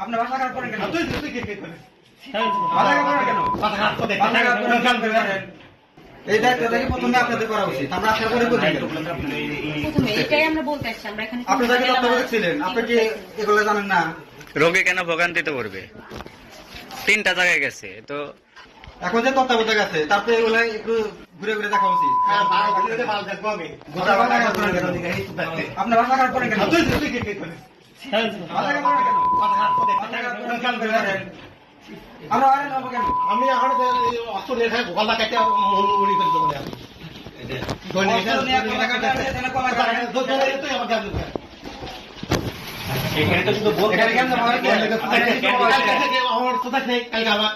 আপনি ভাষা খারাপ করেন কেন? তুই কি করিস? ভাষা খারাপ করেন কেন? মাথা খারাপ করে ভাষা খারাপ করেন কেন? এই দায়িত্বটা কি প্রথমে আপনাদের করা উচিত? আমরা আশা করি করবেন কেন? প্রথমে এটাই আমরা বলতে আসছি, আমরা এখানে আপনি যাকে তত্ত্বাবধায়ক ছিলেন, আপনি কি এগুলো জানেন না? রোগী কেন ভোগান্তিতে পড়বে? 3টা জায়গায় গেছে তো এখন যে তত্ত্বাবধায়ক আছে, তারপরে এগুলো একটু ঘুরে ঘুরে দেখা উচিত। হ্যাঁ, ভালো করে ভালো দেখবো আমি। ভাষা খারাপ করেন কেন? আপনি ভাষা খারাপ করেন কেন? তুই কি করিস? ভাষা খারাপ করেন কেন? মাথা খারাপ করে ভাষা খারাপ করেন কেন? আমরা আরে নেবো কেন? আমি এখন অস্ত্র নিয়ে খাই গলা কাটে মুড়ি করে দেবো আমি। অস্ত্র নিয়ে কলা কাটা আছে, এখানে কলা কাটা আছে। তুই আমার কাছে এখানে তো শুধু বলতে এখানে কেমন হয় কি? আমার কোথায় নেই কালকে আমার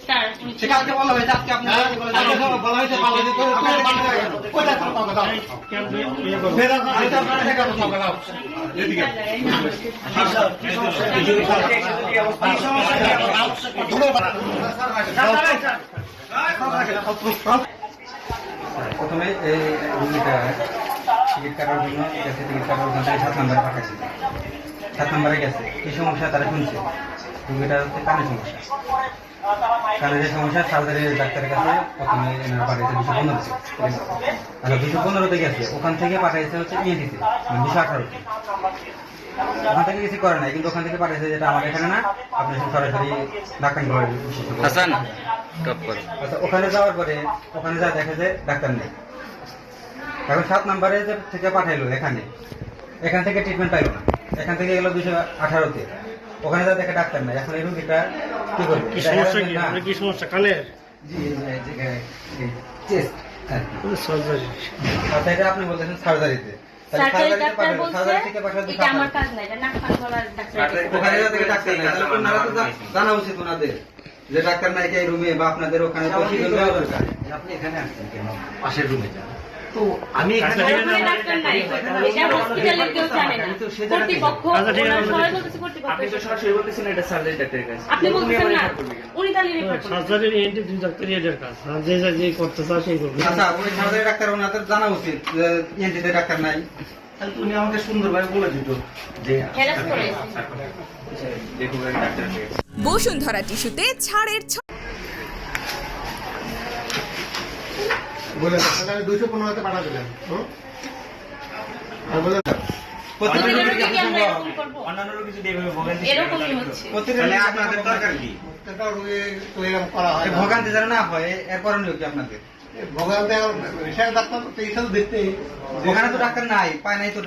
স্যার সে কালকে বলা হয়েছে, আজকে আপনি বলে কালকে জানান। বলা হয়েছে পাল্লা দিতে কোথায় পাবো দাও বেরা আমি তো আপনার থেকে কথা বললাম। এদিকে প্রথমে এই রুগীটা টিকিট কাটার জন্য গেছে, টিকিট কাটার ওখান থেকে 7 নম্বরে পাঠাচ্ছে। 7 নম্বরে গেছে, কি সমস্যা তারা শুনছে। রুগীটা হচ্ছে কানের সমস্যা, কানের যে সমস্যা সার্জারি ডাক্তারের কাছে প্রথমে এনারা পাঠাইছে 215-তে। আচ্ছা 215-তে গেছে, ওখান থেকে পাঠাইছে হচ্ছে ইএনটিতে, মানে 218-তে। ওখান থেকে কিছু করে নাই, কিন্তু ওখান থেকে পাঠাইছে যেটা আমার এখানে না, আপনি সরাসরি ডাক্তার ঘরে হাসান টপ করো। আচ্ছা ওখানে যাওয়ার পরে ওখানে যা দেখে যে ডাক্তার নেই। এখন 7 নম্বরে যে থেকে পাঠাইলো এখান থেকে ট্রিটমেন্ট পাইলো না, এখান থেকে গেলো 218-তে, ওখানে যা দেখে ডাক্তার নেই। এখন এই রুগীটা কি করবে? কি সমস্যা কি? আপনার কি সমস্যা? কানের জি চেস্ট সার্জারি? আচ্ছা এটা আপনি বলতেছেন সার্জারিতে, সার্জারি ডাক্তার বলছে সার্জারি থেকে পাঠালে এটা আমার কাজ না, এটা নাক কান গলার ডাক্তার। ওখানে যা দেখে ডাক্তার নেই, তাহলে ওনারা তো জানা উচিত ওনাদের যে ডাক্তার নাই এই রুমে, বা আপনাদের ওখানে তো কি দেওয়া দরকার। আপনি এখানে আসছেন কেন? পাশের রুমে যান। তো আমি ওখানে ডাক্তার নাই, এটা হসপিটালে কেউ জানে না। কর্তৃপক্ষ ওনার সবাই বলতেছে কর্তৃপক্ষ। আপনি তো সরাসরি বলতেছেন এটা সার্জারি ডাক্তারের কাছে। আপনি বলতেছেন না, উনি তাহলে রেফার করবেন। সার্জারি এন্টি দুই ডাক্তারই এদের কাজ, আর যে করতে চায় সেই করবে। আচ্ছা ওই সার্জারি ডাক্তার ওনাদের জানা উচিত যে ইএনটিতে ডাক্তার নাই। উনি আমাকে সুন্দরভাবে বলে দিত যে হেরাস করে দেখুন ডাক্তার বসুন্ধরা টিস্যুতে ছাড়ের বলে 215-তে পাঠা দিলেন। আর বলে প্রতিটা রোগীর কি কি আমরা সম্ভব? এরকম করব? অন্যান্য রোগী যদি এভাবে ভোগান্তি এরকমই হচ্ছে। প্রতিটা তাহলে রোগীর আপনাদের দরকার কি? প্রত্যেকটা রোগী তো এরকম করা হয় এই না। ভোগান্তি যেন না হয় এর করণীয় কি আপনাদের? ভোগান্তি রিসার্চ ডাক্তার তো এই সাথে দেখতে ওখানে তো ডাক্তার নাই, পায় নাই তো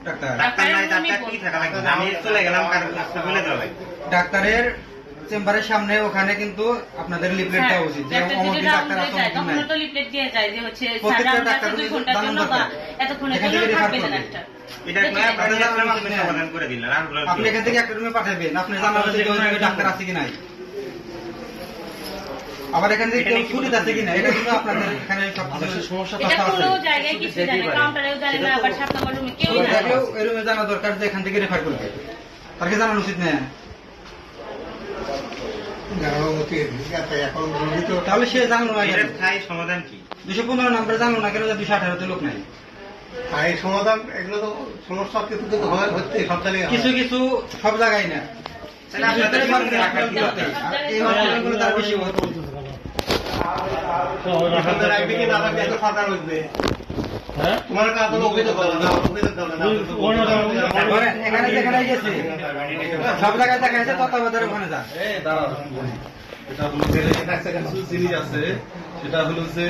ডাক্তার। ডাক্তার নাই, ডাক্তার কি থাকা লাগবে? আমি চলে গেলাম কারণ রাস্তা বলে দেওয়া লাগবে। ডাক্তারের চেম্বারের সামনে ওখানে কিন্তু আপনাদের লিফলেট দেওয়া উচিত যে ডাক্তার অমুক যদি দিন ডাক্তার রাউন্ডে আছে, যায় অমুক দিন তখন নাই। তো লিফলেট দিয়ে যায় যে হচ্ছে প্রত্যেকটা স্যার ডাক্তার 2 ঘন্টার জানানো জন্য বা দরকার। এতক্ষণের এখান জন্য থেকে রেফার থাকবে না করবে। ডাক্তার। এটা নয় আপনাদের আপনার মাধ্যমে সমাধান করে দিলেন। আর বলে আপনি এখান থেকে একটা রুমে পাঠাবেন, আপনি জানা উচিত যে ওই রুমে ডাক্তার আছে কি নাই। আবার এখানে যে কেউ ছুটি আছে কিনা এটা কিন্তু আপনাদের এখানে সবকিছু সমস্যা এটা আছে। কোনো জায়গায় কিছু জানে না, কাউন্টারেও জানে না, আবার 7 নম্বর রুমে কেউ জানে না। ওইটাকেও এই রুমে জানা দরকার যে এখান থেকে রেফার করবে, তাকে জানানো উচিত না। জানানো উচিত। ঠিক আছে, এখন রোগী তো তাহলে সে জানলো না কেন? এটার স্থায়ী সমাধান কি? 215 নম্বরে জানলো না কেন যে 218-তে লোক নাই? আর এই সমাধান এগুলো তো সমস্যা কিছু কিন্তু হচ্ছে সব জায়গায় হয়। কিছু কিছু সব জায়গায় না, তাহলে আপনাদের এই হসপিটালগুলো তার বেশি হতো। এখানে রাখবে কি না রাখবে এত সরকার হইবে। হ্যাঁ, তোমার কাছে তো অভিযোগ করো না, অভিযোগ দাও না। ধরেন, এখানে যেখানে গেছে সব জায়গায় দেখা যাচ্ছে তত্ত্বাবধায়ক ওখানে যান। এটা হলো যে কিছু জিনিস আছে, সেটা হলো যে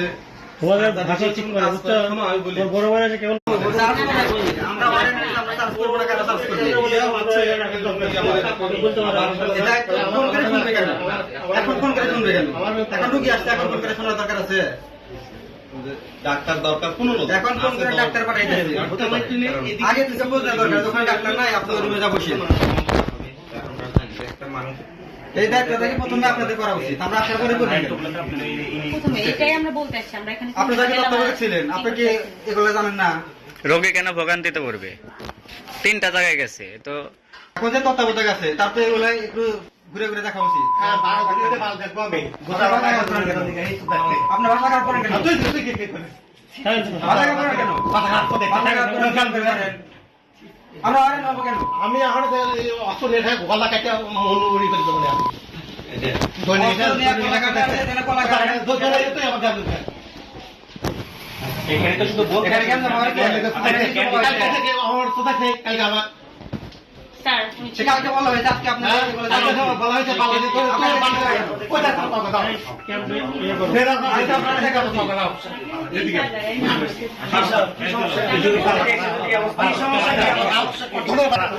তোমাদের ভাষা ঠিক করে বুঝতে বড় বড় আছে কেবল আমরা অনেক আমরা চার্জ করবো না, কেন চার্জ করবো? বলতে পারো এটা ফোন করে শুনবে কেন? এখন ফোন করে শুনবে কেন? এখন রুগী আসছে, এখন ফোন করে শোনার দরকার আছে। ডাক্তার দরকার কোনো লোক এখন ফোন করে ডাক্তার পাঠাই দিয়েছে। আগে থেকে বলতে দরকার, যখন ডাক্তার নাই আপনাদের রুমে যা বসে। একটা মানুষ এই দায়িত্বটা কি প্রথমে আপনাদের করা উচিত? আমরা আশা করি করবেন কেন? প্রথমে এটাই আমরা বলতে আসছি, আমরা এখানে আপনি যাকে তত্ত্বাবধায়ক ছিলেন, আপনি কি এগুলো জানেন না? রোগী কেন ভোগান্তিতে পড়বে? 3টা জায়গায় গেছে তো এখন যে তত্ত্বাবধায়ক আছে, তারপরে এগুলো একটু ঘুরে ঘুরে দেখা উচিত। হ্যাঁ, ভালো করে ভালো দেখবো আমি। আপনি ভাষা খারাপ করেন কেন? আপনি ভাষা খারাপ করেন কেন? তুই কি করিস? ভাষা খারাপ করেন কেন? মাথা খারাপ করে ভাষা খারাপ করেন কেন? আমরা আরে নেবো কেন? আমি এখন অস্ত্র রেখে গলা কাটে মনুরি করে দেবো না। অস্ত্র নিয়ে গলা কাটা আছে, এখানে গলা কাটা আছে। এখানে তো শুধু বলতে এখানে কেন যাবো? আমার কোথায় থেকে কালকে আবার স্যার সে কালকে বলা হয়েছে, আজকে আপনার বলা হয়েছে পালা দিতে কোথায় পাবো দাও ফেরা আপনারা থেকে পাবো দাও এদিকে ধন্যবাদ